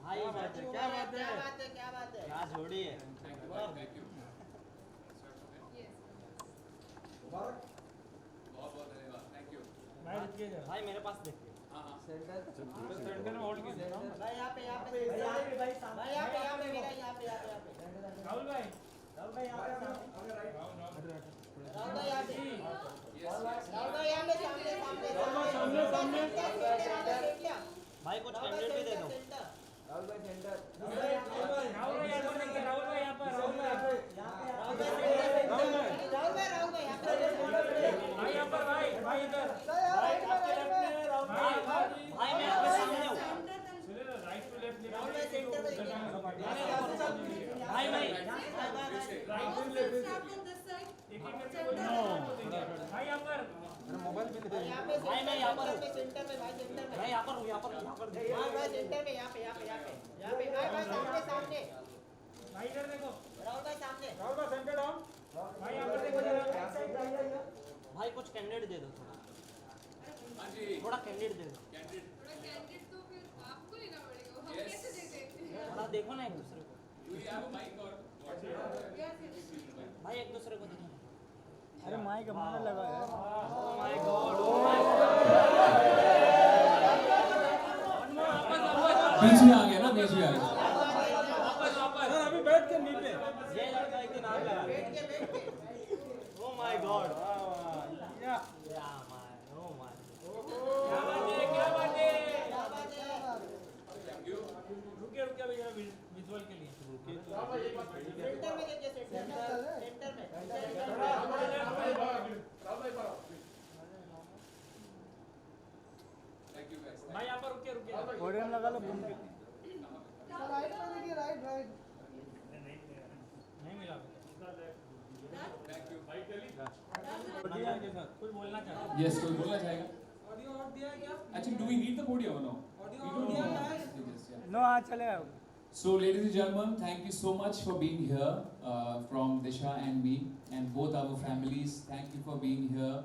भाई क्या बात है, क्या बात है, क्या बात है, क्या जोड़ी है। Thank you. मुबारक। बहुत बहुत धन्यवाद, थैंक यू। भाई मेरे पास देखिए। हाँ हाँ सेंटर में होल्ड कीजिए ना भाई यहाँ पे भाई यहाँ पे मेरा यहाँ पे राहुल भाई राहुल भाई यहाँ पे राहुल भाई यहाँ पे सामने भाई कुछ कैंडिडेट भी दे दो। राहुल भाई सेंटर। राहुल भाई यहाँ पर देखिए, राहुल भाई यहाँ पर, राहुल भाई भाई यहाँ पर, भाई इधर, भाई मैं आपके सामने हूँ। राइट टू लेफ्ट भाई भाई भाई यहाँ पर भाई मैं यहाँ पर हूँ। मैं यहाँ पर हूँ, यहाँ पर सेंटर में यहाँ पे सामने भाई इधर देखो, राहुल भाई सामने। राहुल भाई सेंटर डाउन, भाई यहाँ पर देखो जरा, भाई कुछ कैंडिडेट दे दो, हाँ जी थोड़ा कैंडिडेट दे दो। कैंडिडेट कैंडिडेट तो फिर आपको लेना पड़ेगा, हम कैसे दे सकते हैं? थोड़ा देखो ना एक दूसरे को। Do you have a mic और भाई एक दूसरे को देखो। अरे माइक हमारा लगा है, oh my God, oh my God. बीच में आ गया ना, बीच में आ गया। सर अभी बैठ के नीचे, ये लड़का एक दिन आ गया। ओह माय गॉड, या ओह माय। क्या बात है, थैंक यू। रुकिए भैया विजुअल के लिए, सेंटर में देखिए, सेंटर में थैंक यू गाइस। भाई यहाँ पर रुकिए, पॉडियम लगा लो, घूम के राइट पे देखिए, राइट। नहीं मिला, थैंक यू। कुछ बोलना चाहते यस, कोई बोलना चाहेगा? ऑडियो और दिया है क्या? Actually, do we need the podium or no? Audio We don't दिया know. है। Yes, yeah. नो हाँ चलेगा। So, ladies and gentlemen, thank you so much for being here from Disha and me and both our families. Thank you for being here.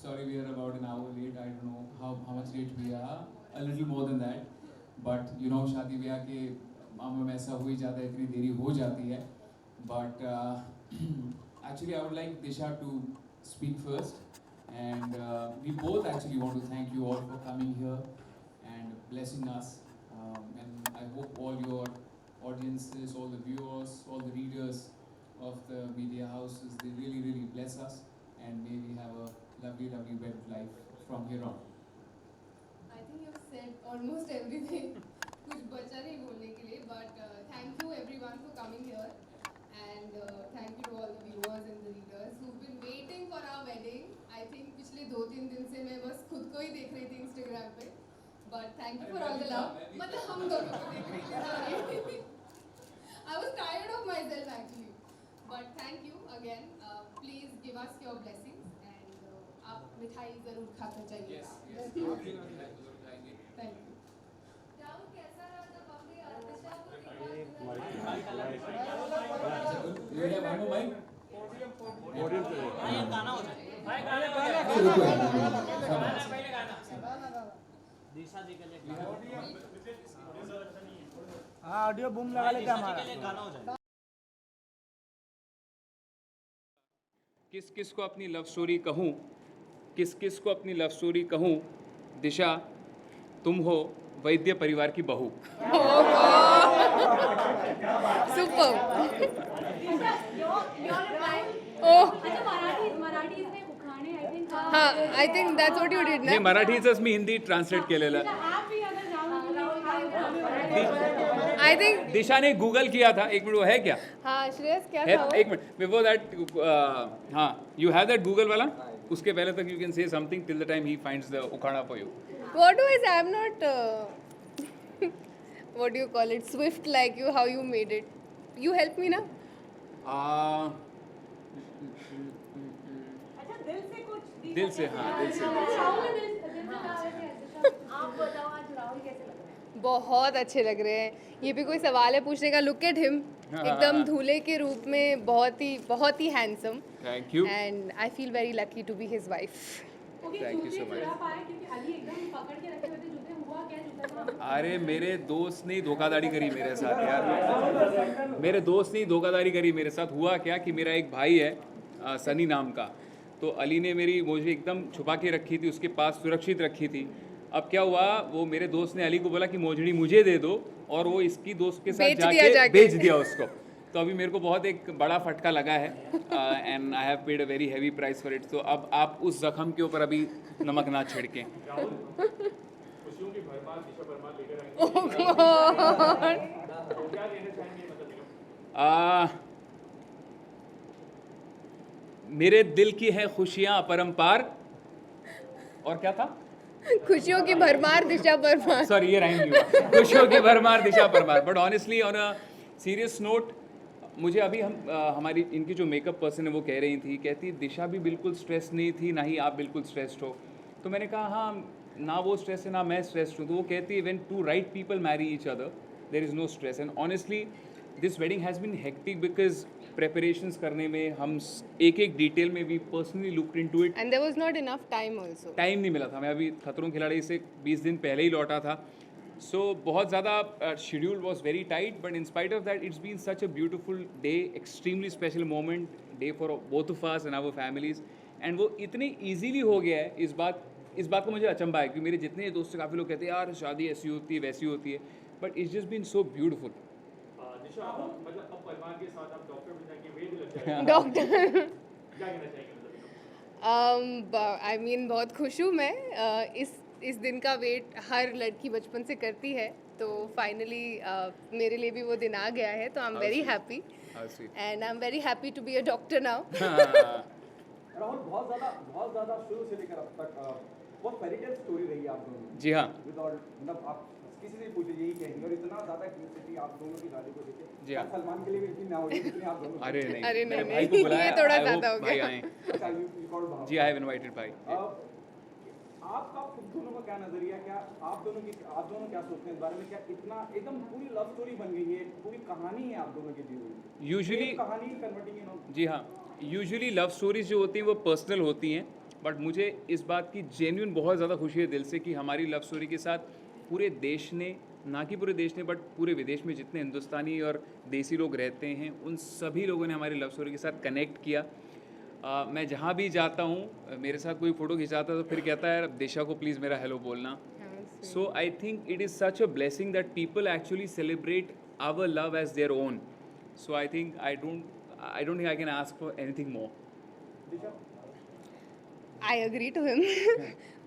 Sorry, we are about an hour late. I don't know how much late we are. A little more than that. But you know, शादी ब्याह के मामलों में ऐसा हो ही जाता है, इतनी देरी हो जाती है. But actually, I would like Disha to speak first. And we both actually want to thank you all for coming here and blessing us. And I hope all your audiences, all the viewers, all the readers of the media houses, they really, really bless us. And may we have a lovely, lovely web life from here on. I think you've said almost everything. कुछ बचा नहीं बोलने के लिए, but thank you everyone for coming here, and thank you to all the viewers and the readers who've been waiting for our wedding. I think पिछले 2-3 दिन से मैं बस खुद को ही देख रही थी Instagram पे, but thank you for all the love. मतलब हम दोनों को देख रही थी, sorry. I was tired of myself actually, but thank you again. Please give us your blessings, and आप मिठाई जरूर खाकर जाइएगा. Yes, yes. Thank you. Rahul कैसा रहा जब आपने दिशा को You have one more mic? भाई एक गाना हो जाए। भाई गाने पहले गाना, दिशा जी के लिए गाना। हाँ ऑडियो बूम लगा लेते दिशा जी हमारा। के लिए गाना हो जाए। किस किस को अपनी लव स्टोरी कहूँ, किस किस को अपनी लव स्टोरी कहूँ, दिशा तुम हो वैद्य परिवार की बहू। Super. हाँ, I think that's what you did हे ना. मराठीचंच मी हिंदी ट्रान्सलेट केलेलं. I think दिशाने गूगल किया था, एक मिनट वो है क्या? हाँ श्रेयस क्या है, था वो? एक मिनट बिफोर दैट, हाँ यू हैव दैट गूगल वाला, उसके पहले तक you can say something till the time he finds the उखाड़ा for you. What do I say? I'm not. What do you call it? Swift like you. How you made it? You help me ना? दिल से, हाँ दिल से. बहुत अच्छे लग रहे हैं. ये भी कोई सवाल है पूछने का? Look at him. एकदम धूले के रूप में बहुत ही handsome. Thank you. And I feel very lucky to be his wife. Thank you so much. क्योंकि अली एकदम पकड़ के रखे हुए थे जूते, हुआ क्या जूता था? अरे मेरे दोस्त ने धोखाधड़ी करी मेरे साथ यार, मेरे दोस्त ने धोखाधड़ी करी मेरे साथ। हुआ क्या कि मेरा एक भाई है सनी नाम का, तो अली ने मेरी मोजड़ी एकदम छुपा के रखी थी, उसके पास सुरक्षित रखी थी। अब क्या हुआ, वो मेरे दोस्त ने अली को बोला कि मोजड़ी मुझे दे दो, और वो इसकी दोस्त के साथ जाके बेच दिया उसको। तो अभी मेरे को बहुत एक बड़ा फटका लगा है, and I have paid a very heavy price for it. तो अब आप उस जख्म के ऊपर अभी नमक ना छिड़कें। खुशियों की भरमार दिशा भरमार लेकर आएंगे, तो क्या देना चाहेंगे मतलब मेरे दिल की है खुशियाँ अपरंपार, और क्या था? खुशियों की भरमार दिशा भरमार। सॉरी, ये राइम नहीं हुआ। खुशियों की भरमार दिशा भरमार। But honestly on a serious note, मुझे अभी हमारी इनकी जो मेकअप पर्सन है वो कह रही थी, कहती दिशा भी बिल्कुल स्ट्रेस नहीं थी, ना ही आप बिल्कुल स्ट्रेस्ड हो। तो मैंने कहा हाँ, ना वो स्ट्रेस है ना मैं स्ट्रेस्ड हूँ। तो वो कहती है when two right people marry each other there is no stress. And honestly this wedding has been hectic because preparations करने में हम एक एक डिटेल में we personally looked into it, and there was not enough time also. Time नहीं मिला था। मैं अभी खतरों के खिलाड़ी से 20 दिन पहले ही लौटा था। सो बहुत ज़्यादा schedule was very tight, but in spite of that it's been such a beautiful day, extremely special moment day for both of us and our families. And वो इतने ईजीली हो गया है, इस बात को मुझे अचंभा है, क्योंकि मेरे जितने दोस्त से काफ़ी लोग कहते हैं यार शादी ऐसी होती है वैसी होती है, but it's just been so beautiful. Disha मतलब अब परिवार के साथ आप डॉक्टर बन जाएंगे, वेद लग जाएगा, डॉक्टर क्या कहना चाहेंगे मतलब? आई मीन बहुत खुश हूँ मैं। इस दिन का वेट हर लड़की बचपन से करती है, तो फाइनली मेरे लिए भी वो दिन आ गया है। तो I am very happy and I am very happy to be a doctor now. Rahul, बहुत ज़्यादा शुरू से लेकर अब तक बहुत फेरी टेल स्टोरी रही है आप दोनों की। जी हाँ, विदाउट मतलब आप किसी से पूछे यही कहेंगे, और इतना ज़्यादा क्यूरियोसिटी आप दोनों की शादी को लेके। जी हाँ। सलमान के लिए भी इतनी ना होगी जितनी आप दोनों। अरे नहीं, अरे मेरे नहीं, भाई को बुलाया, ये थोड़ा I hope ज़्यादा हो भाई गया। आए। अच्छा, you called भाव। जी, आई हैव इनवाइटेड भाई। आपका खुद दोनों का क्या नजरिया, क्या आप दोनों क्या सोचते हैं इस बारे में? क्या इतना एकदम पूरी लव स्टोरी बन गई है, पूरी कहानी है आप दोनों की दी हुई? यूजुअली कहानी कन्वर्टिंग इन। जी हाँ, यूजुअली लव स्टोरीज जो होती हैं वो पर्सनल होती हैं, बट मुझे इस बात की जेन्युइन बहुत ज़्यादा खुशी है दिल से कि हमारी लव स्टोरी के साथ पूरे देश ने, ना कि पूरे देश ने बट पूरे विदेश में जितने हिंदुस्तानी और देसी लोग रहते हैं उन सभी लोगों ने हमारी लव स्टोरी के साथ कनेक्ट किया। मैं जहाँ भी जाता हूँ, मेरे साथ कोई फ़ोटो खिंचाता है तो फिर कहता है दिशा को प्लीज़ मेरा हेलो बोलना। So I think it is such a blessing that people actually celebrate our love as their own. So I think I don't think I can ask for anything more. I agree to him.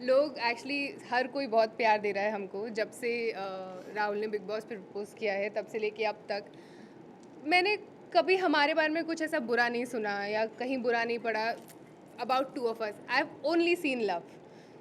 लोग actually हर कोई बहुत प्यार दे रहा है हमको। जब से राहुल ने बिग बॉस पे प्रपोज किया है तब से लेके अब तक मैंने कभी हमारे बारे में कुछ ऐसा बुरा नहीं सुना या कहीं बुरा नहीं पड़ा about two of us. I have only seen love.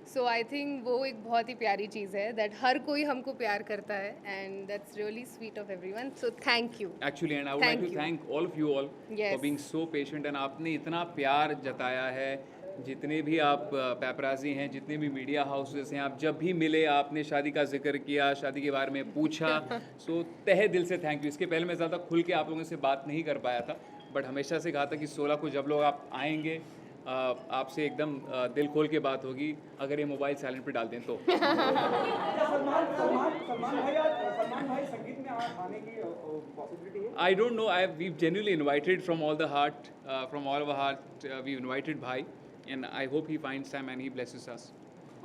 So I think वो एक बहुत ही प्यारी चीज़ है दैट हर कोई हमको प्यार करता है, and that's really sweet of everyone. So thank you actually, and I would like to thank all of you all for being so patient. And आपने इतना प्यार जताया है, जितने भी आप पैपराजी हैं, जितने भी मीडिया हाउसेस हैं, आप जब भी मिले आपने शादी का जिक्र किया, शादी के बारे में पूछा। सो तहे दिल से थैंक यू। इसके पहले मैं ज़्यादा खुल के आप लोगों से बात नहीं कर पाया था, बट हमेशा से कहा था कि 16 को जब लोग आप आएंगे आपसे एकदम दिल खोल के बात होगी, अगर ये मोबाइल साइलेंट पे डाल दें तो। सलमान भाई संगीत में आने की पॉसिबिलिटी है? I don't know. We've genuinely invited from all the heart, from all of our heart. We've invited Bhai, and I hope he finds time and he blesses us.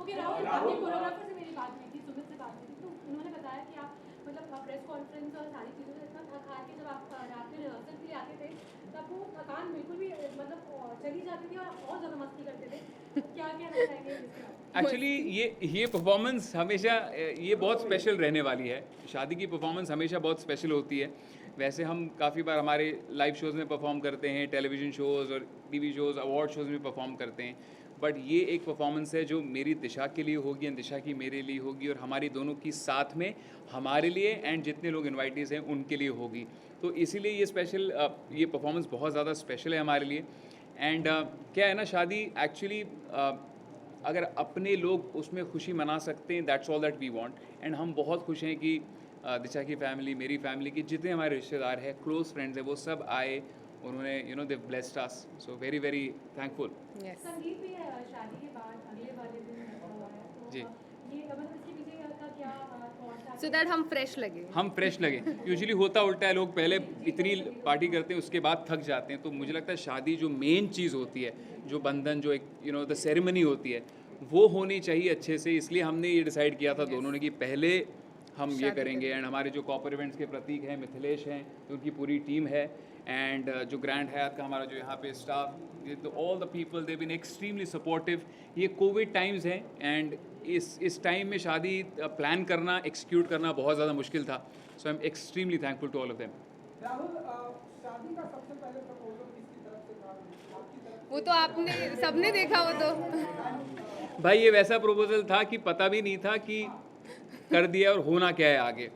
Okay Rahul, आपके कोरियोग्राफर से मेरी बात हुई थी, सुमित से बात हुई थी, तो उन्होंने बताया कि आप मतलब प्रेस कॉन्फ्रेंस और सारी चीज़ों से इतना थक हार के जब आप रात में रिहर्सल के लिए आते थे तब वो थकान बिल्कुल भी मतलब चली जाती थी और ज़्यादा मस्ती करते थे। क्या कहना चाहेंगे इसके बारे में? एक्चुअली ये परफॉर्मेंस हमेशा ये बहुत स्पेशल रहने वाली है। शादी की परफॉर्मेंस हमेशा बहुत स्पेशल होती है। वैसे हम काफ़ी बार हमारे लाइव शोज़ में परफॉर्म करते हैं, टेलीविज़न शोज़ और टीवी शोज़, अवार्ड शोज़ में परफॉर्म करते हैं, बट ये एक परफॉर्मेंस है जो मेरी दिशा के लिए होगी एंड दिशा की मेरे लिए होगी, और हमारी दोनों की साथ में हमारे लिए एंड जितने लोग इन्वाइटीज़ हैं उनके लिए होगी। तो इसीलिए ये स्पेशल ये परफॉर्मेंस बहुत ज़्यादा स्पेशल है हमारे लिए। एंड क्या है ना, शादी एक्चुअली अगर अपने लोग उसमें खुशी मना सकते हैं, that's all that we want. And हम बहुत खुश हैं कि दिशा की फैमिली, मेरी फैमिली की जितने हमारे रिश्तेदार हैं, क्लोज फ्रेंड्स हैं, वो सब आए उन्होंने they blessed us, so very very thankful. Yes. संगीत भी शादी के बाद अगले वाले दिन तो जी। ये मतलब इसके पीछे का क्या thought था? So that हम fresh लगे. हम फ्रेश लगे। यूजुअली होता उल्टा है, लोग पहले इतनी पार्टी करते हैं उसके बाद थक जाते हैं। तो मुझे लगता है शादी जो मेन चीज़ होती है, जो बंधन, जो एक द सेरेमनी होती है, वो होनी चाहिए अच्छे से। इसलिए हमने ये डिसाइड किया था दोनों ने कि पहले हम ये करेंगे। एंड हमारे जो कॉपर इवेंट्स के प्रतीक हैं, मिथिलेश हैं, उनकी पूरी टीम है, एंड जो ग्रैंड हयात का हमारा जो यहाँ पे staff, all the people they been extremely supportive. ये कोविड टाइम्स हैं एंड इस टाइम में शादी प्लान करना, एक्सिक्यूट करना बहुत ज़्यादा मुश्किल था। So I am extremely thankful to all of them. Rahul, शादी का सबसे पहले प्रपोजल किसकी तरफ से था? आपकी तरफ? वो तो आपने सबने देखा वो तो। भाई ये वैसा प्रपोजल था कि पता भी नहीं था कि कर दिया और होना क्या है आगे।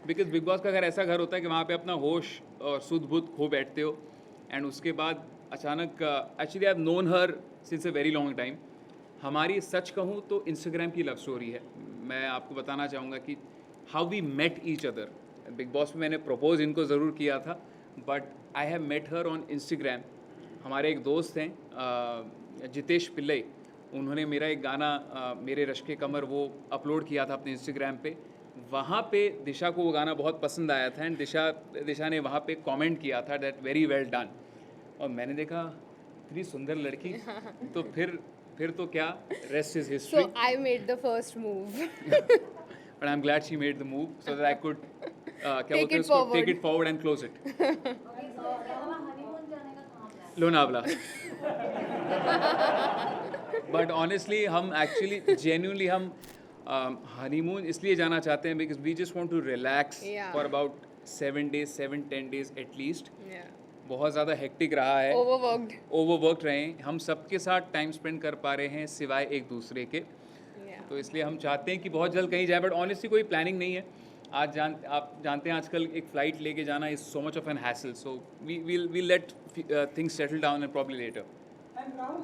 बिकॉज बिग बॉस का घर ऐसा घर होता है कि वहाँ पे अपना होश और सुध बुध खो बैठते हो, एंड उसके बाद अचानक actually I have known her since a very long time. हमारी सच कहूँ तो इंस्टाग्राम की लव स्टोरी है। मैं आपको बताना चाहूँगा कि how we met each other. Bigg Boss में मैंने प्रपोज इनको ज़रूर किया था, but I have met her on Instagram. हमारे एक दोस्त हैं जितेश पिल्लई, उन्होंने मेरा एक गाना मेरे रश्के कमर वो अपलोड किया था अपने इंस्टाग्राम पे। वहाँ पे दिशा को वो गाना बहुत पसंद आया था, एंड दिशा ने वहाँ पे कमेंट किया था दैट वेरी वेल डन। और मैंने देखा इतनी सुंदर लड़की, तो फिर तो क्या, rest is history. So I made the first move. But I am glad she made the move so that I could Take it forward. Take it forward and close it. Lonavala. But honestly हम actually genuinely हम honeymoon इसलिए जाना चाहते हैं because we just want to relax Yeah. For about 7-10 days at least. Yeah. बहुत ज़्यादा hectic रहा है, Overworked. ओवरवर्कड रहे हैं, हम सबके साथ टाइम स्पेंड कर पा रहे हैं सिवाय एक दूसरे के। Yeah. तो इसलिए हम चाहते हैं कि बहुत जल्द कहीं जाए, बट ऑनेस्टली कोई प्लानिंग नहीं है। आप जानते हैं आजकल एक फ़्लाइट लेके जाना is so much of an hassle, so we let things settle down and probably later. And Rahul,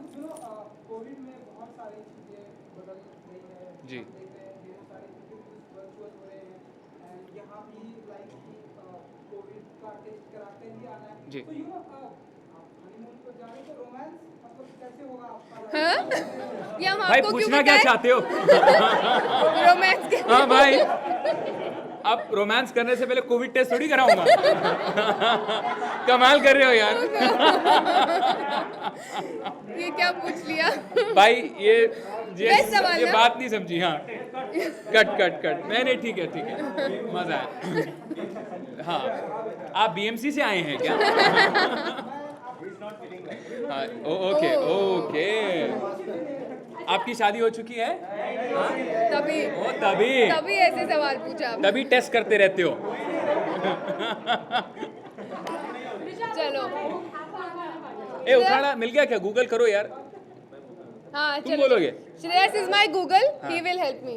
Covid में बहुत सारी चीजें बदल गई है। जी। हम देख रहे हैं ढेर सारी चीजें वर्चुअल हो रहे हैं, एंड यहाँ भी लाइक कोविड का टेस्ट कराते ही आना है। जी। तो हनीमून पर जा रहे हैं तो रोमांस मतलब कैसे होगा आपका? हाँ? ये हम भाई आपको क्यों पूछना क्या बताएं? चाहते हो? रोमांस के हाँ भाई, अब रोमांस करने से पहले कोविड टेस्ट थोड़ी कराऊंगा। कमाल कर रहे हो यार। ये क्या पूछ लिया? भाई ये Best सवाल ये ना? बात नहीं समझी। हाँ, कट मैंने ठीक है मजा आया। हाँ, आप बीएमसी से आए हैं क्या? हाँ, ओके। आपकी शादी हो चुकी है? तभी तभी ऐसे सवाल पूछा आपने। तभी टेस्ट करते रहते हो। चलो ए उखाड़ा मिल गया क्या? गूगल करो यार। हाँ तुम चलो। बोलोगे? Shreyas is my Google, he will help me.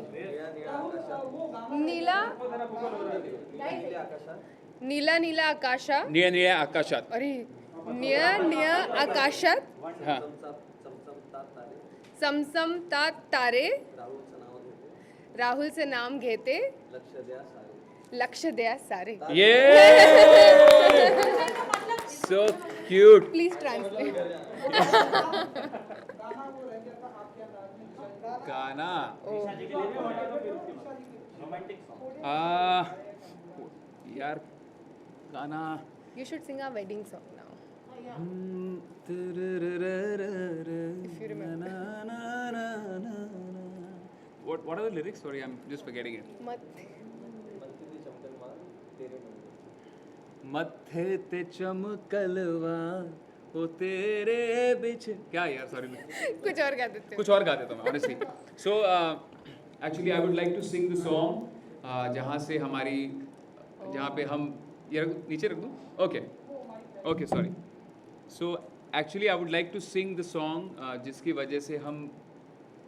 नीला आकाशा। निळ्या आकाशात। अरे निळ्या आकाशात हाँ, समसमतात तारे, राहुल से नाम घेते, लक्ष द्या सारे। ये सो क्यूट। Please translate. गाना यार गाना You should sing our wedding song now. If you remember. What are the lyrics? Sorry, I'm just forgetting it. मत्थे ते चमकलवा ओ तेरे बिच क्या यार, सॉरी कुछ और गा देते हो। कुछ और गा देता हूँ honestly. So actually I would like to sing the song जहाँ पे हम ये नीचे रख दूँ? Okay sorry. So actually I would like to sing the song जिसकी वजह से हम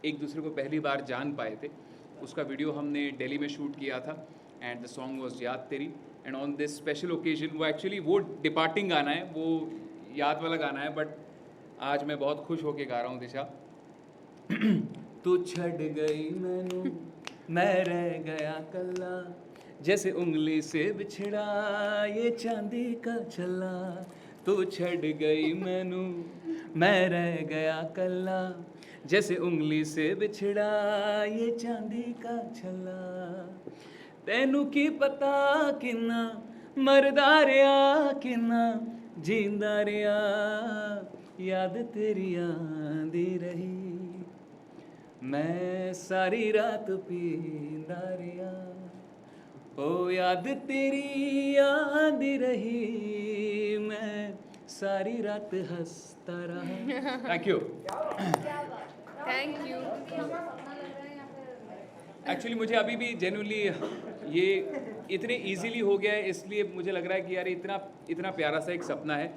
एक दूसरे को पहली बार जान पाए थे। उसका वीडियो हमने दिल्ली में शूट किया था, एंड द सॉन्ग वाज याद तेरी। And on this special occasion वो डिपार्टिंग गाना है, वो याद वाला गाना है, बट आज मैं बहुत खुश होके गा रहा हूँ दिशा। तू छड़ गई मैनू मैं रह गया कल्ला, जैसे उंगली से बिछड़ा ये चांदी का छल्ला, तू छड़ गई मैनू मैं रह गया कल्ला जैसे उंगली से बिछड़ा ये चांदी का छल्ला तैनू की पता किन्ना मरदा रिया किन्ना जींदा रिया याद तेरी आंदी रही मैं सारी रात पींदा रिया ओ याद तेरी आंदी रही मैं सारी रात हंसता रहा thank you thank you. Actually मुझे अभी भी जेन्युइनली ये इतने इजीली हो गया है इसलिए मुझे लग रहा है कि यार इतना प्यारा सा एक सपना है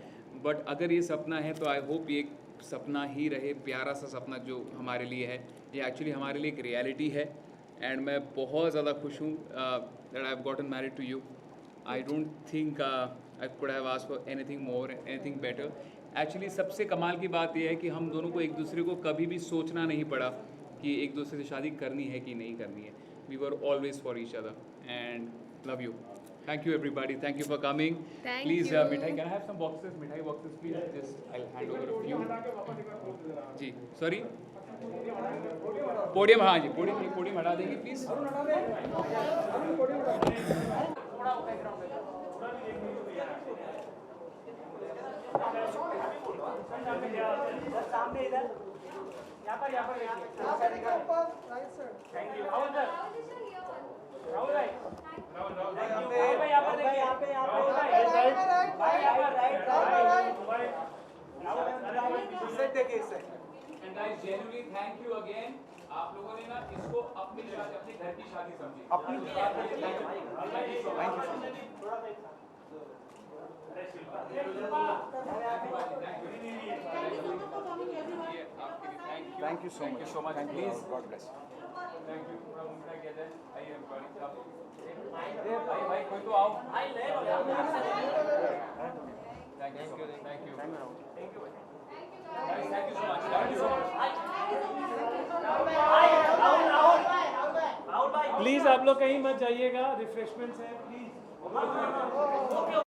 बट अगर ये सपना है तो आई होप ये एक सपना ही रहे प्यारा सा सपना जो हमारे लिए है ये एक्चुअली हमारे लिए एक रियलिटी है एंड मैं बहुत ज़्यादा खुश हूँ that I have gotten married to you I don't think I could have asked for anything more anything better actually सबसे कमाल की बात यह है कि हम दोनों को एक दूसरे को कभी भी सोचना नहीं पड़ा कि एक दूसरे से शादी करनी है कि नहीं करनी है we were always for each other and love you thank you everybody thank you for coming Thank please you. Mithai can I have some boxes mithai boxes please just I will hand over a few जी sorry podium हाँ जी podium हटा देंगे please सामने इधर यहाँ पर thank you Rahul sir Rahul भाई यहाँ पर देखिए यहाँ पे राइट देखिए इससे and guys genuinely thank you again आप लोगों ने ना इसको अपनी शादी अपने घर की शादी समझी thank you so much please God bless thank you थोड़ा मुंडा किया जाए आइए एवरीबॉडी भाई कोई तो आओ thank you thank you thank you so much please आप लोग कहीं मत जाइएगा रिफ्रेशमेंट्स हैं प्लीज